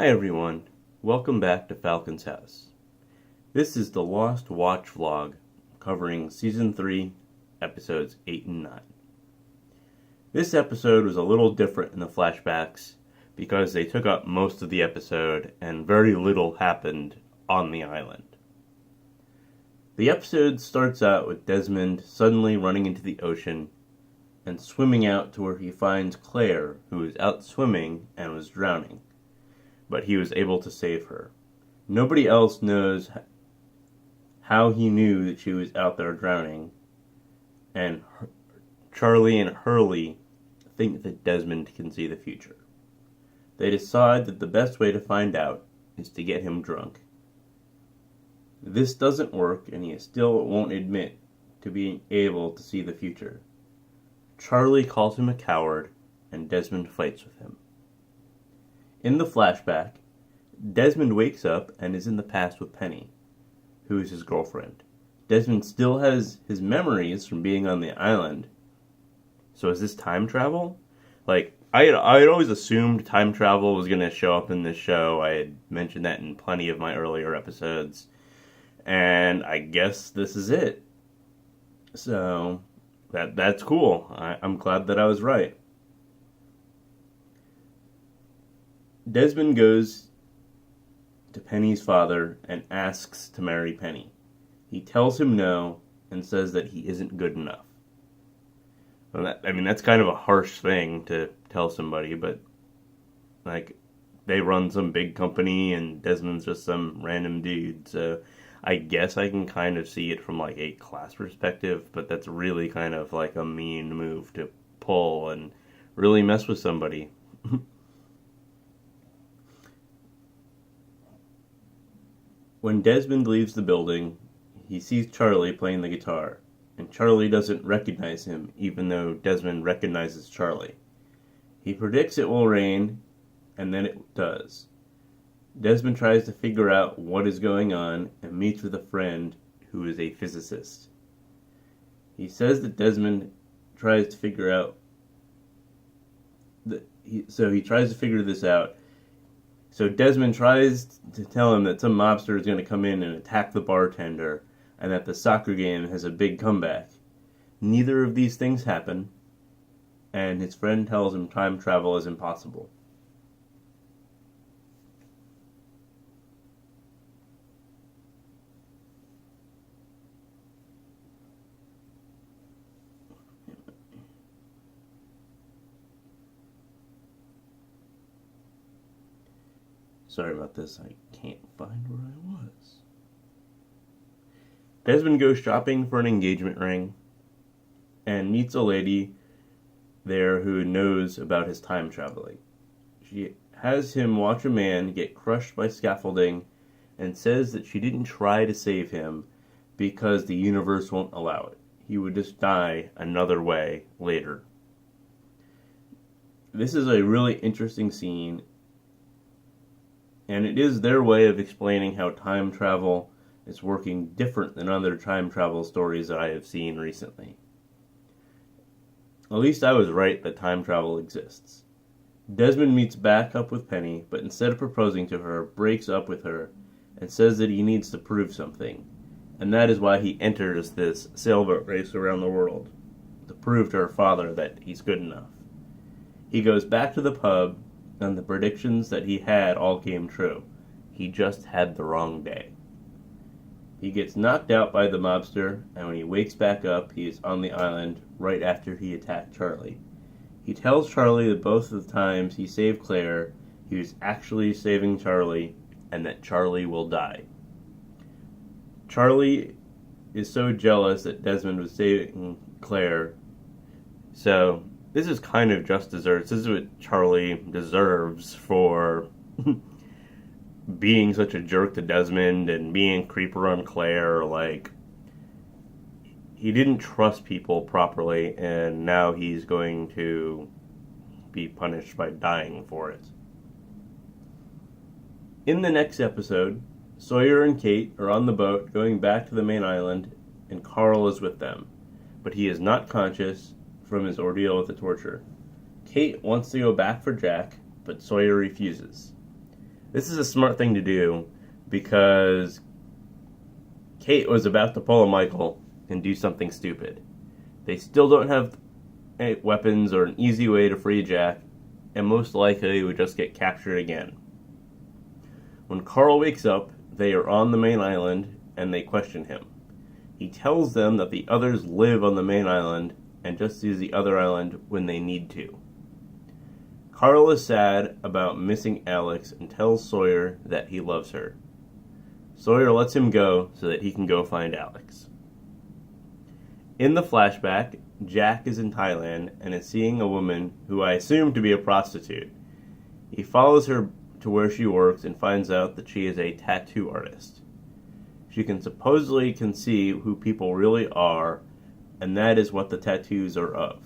Hi everyone, welcome back to Falcon's House. This is the Lost Watch vlog covering Season 3, Episodes 8 and 9. This episode was a little different in the flashbacks because they took up most of the episode and very little happened on the island. The episode starts out with Desmond suddenly running into the ocean and swimming out to where he finds Claire, who is out swimming and was drowning. But he was able to save her. Nobody else knows how he knew that she was out there drowning, and Charlie and Hurley think that Desmond can see the future. They decide that the best way to find out is to get him drunk. This doesn't work, and he still won't admit to being able to see the future. Charlie calls him a coward, and Desmond fights with him. In the flashback, Desmond wakes up and is in the past with Penny, who is his girlfriend. Desmond still has his memories from being on the island. So is this time travel? I had always assumed time travel was going to show up in this show. I had mentioned that in plenty of my earlier episodes. And I guess this is it. So, that's cool. I'm glad that I was right. Desmond goes to Penny's father and asks to marry Penny. He tells him no and says that he isn't good enough. Well, that's kind of a harsh thing to tell somebody, but they run some big company and Desmond's just some random dude, so I guess I can kind of see it from a class perspective, but that's really kind of a mean move to pull and really mess with somebody. When Desmond leaves the building, he sees Charlie playing the guitar, and Charlie doesn't recognize him, even though Desmond recognizes Charlie. He predicts it will rain, and then it does. Desmond tries to figure out what is going on and meets with a friend who is a physicist. He says that Desmond tries to figure out he tries to figure this out. So Desmond tries to tell him that some mobster is going to come in and attack the bartender, and that the soccer game has a big comeback. Neither of these things happen, and his friend tells him time travel is impossible. Sorry about this, I can't find where I was. Desmond goes shopping for an engagement ring and meets a lady there who knows about his time traveling. She has him watch a man get crushed by scaffolding and says that she didn't try to save him because the universe won't allow it. He would just die another way later. This is a really interesting scene, and it is their way of explaining how time travel is working different than other time travel stories that I have seen recently. At least I was right that time travel exists. Desmond meets back up with Penny, but instead of proposing to her, breaks up with her and says that he needs to prove something. And that is why he enters this sailboat race around the world, to prove to her father that he's good enough. He goes back to the pub, and the predictions that he had all came true. He just had the wrong day. He gets knocked out by the mobster, and when he wakes back up, he is on the island right after he attacked Charlie. He tells Charlie that both of the times he saved Claire, he was actually saving Charlie, and that Charlie will die. Charlie is so jealous that Desmond was saving Claire, so this is kind of just desserts. This is what Charlie deserves for being such a jerk to Desmond and being a creeper on Claire. He didn't trust people properly, and now he's going to be punished by dying for it. In the next episode, Sawyer and Kate are on the boat going back to the main island, and Carl is with them, but he is not conscious from his ordeal with the torture. Kate wants to go back for Jack, but Sawyer refuses. This is a smart thing to do because Kate was about to pull a Michael and do something stupid. They still don't have weapons or an easy way to free Jack, and most likely would just get captured again. When Carl wakes up, they are on the main island and they question him. He tells them that the others live on the main island and just use the other island when they need to. Carl is sad about missing Alex and tells Sawyer that he loves her. Sawyer lets him go so that he can go find Alex. In the flashback, Jack is in Thailand and is seeing a woman who I assume to be a prostitute. He follows her to where she works and finds out that she is a tattoo artist. She can supposedly see who people really are, and that is what the tattoos are of.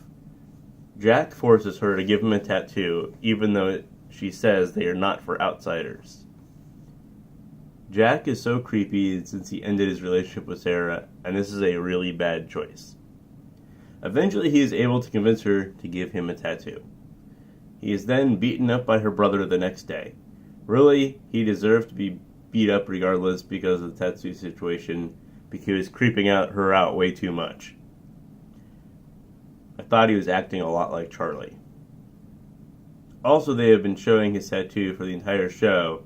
Jack forces her to give him a tattoo, even though she says they are not for outsiders. Jack is so creepy since he ended his relationship with Sarah, and this is a really bad choice. Eventually he is able to convince her to give him a tattoo. He is then beaten up by her brother the next day. Really, he deserved to be beat up regardless because of the tattoo situation, because he was creeping her out way too much. I thought he was acting a lot like Charlie. Also, they have been showing his tattoo for the entire show,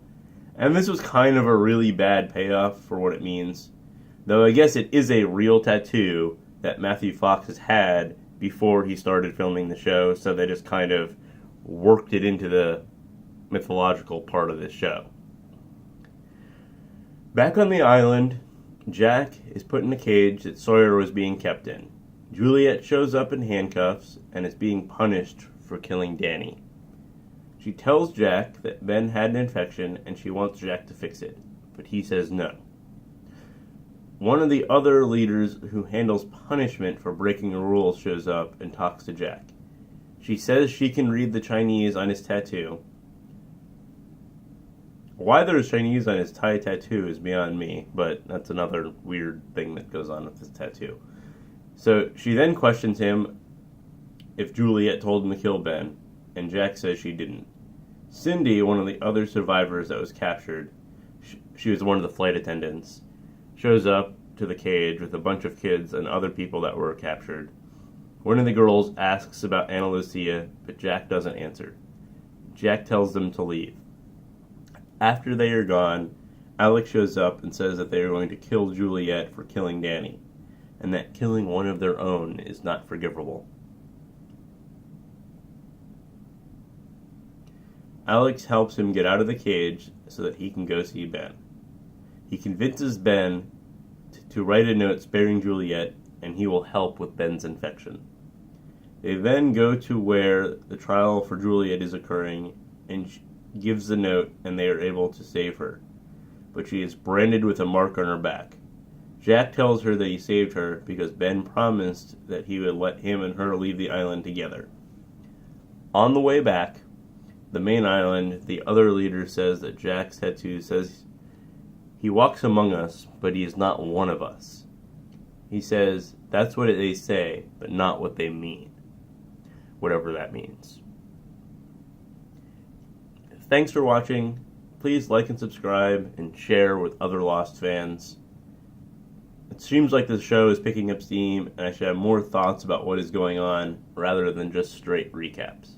and this was kind of a really bad payoff for what it means. Though I guess it is a real tattoo that Matthew Fox has had before he started filming the show, so they just kind of worked it into the mythological part of this show. Back on the island, Jack is put in a cage that Sawyer was being kept in. Juliet shows up in handcuffs and is being punished for killing Danny. She tells Jack that Ben had an infection and she wants Jack to fix it, but he says no. One of the other leaders who handles punishment for breaking the rules shows up and talks to Jack. She says she can read the Chinese on his tattoo. Why there's Chinese on his Thai tattoo is beyond me, but that's another weird thing that goes on with this tattoo. So she then questions him if Juliet told him to kill Ben, and Jack says she didn't. Cindy, one of the other survivors that was captured, she was one of the flight attendants, shows up to the cage with a bunch of kids and other people that were captured. One of the girls asks about Ana Lucia, but Jack doesn't answer. Jack tells them to leave. After they are gone, Alex shows up and says that they are going to kill Juliet for killing Danny, and that killing one of their own is not forgivable. Alex helps him get out of the cage so that he can go see Ben. He convinces Ben to write a note sparing Juliet, and he will help with Ben's infection. They then go to where the trial for Juliet is occurring, and gives the note, and they are able to save her. But she is branded with a mark on her back. Jack tells her that he saved her because Ben promised that he would let him and her leave the island together. On the way back, the main island, the other leader says that Jack's tattoo says he walks among us, but he is not one of us. He says that's what they say, but not what they mean. Whatever that means. Thanks for watching. Please like and subscribe and share with other Lost fans. It seems like the show is picking up steam, and I should have more thoughts about what is going on rather than just straight recaps.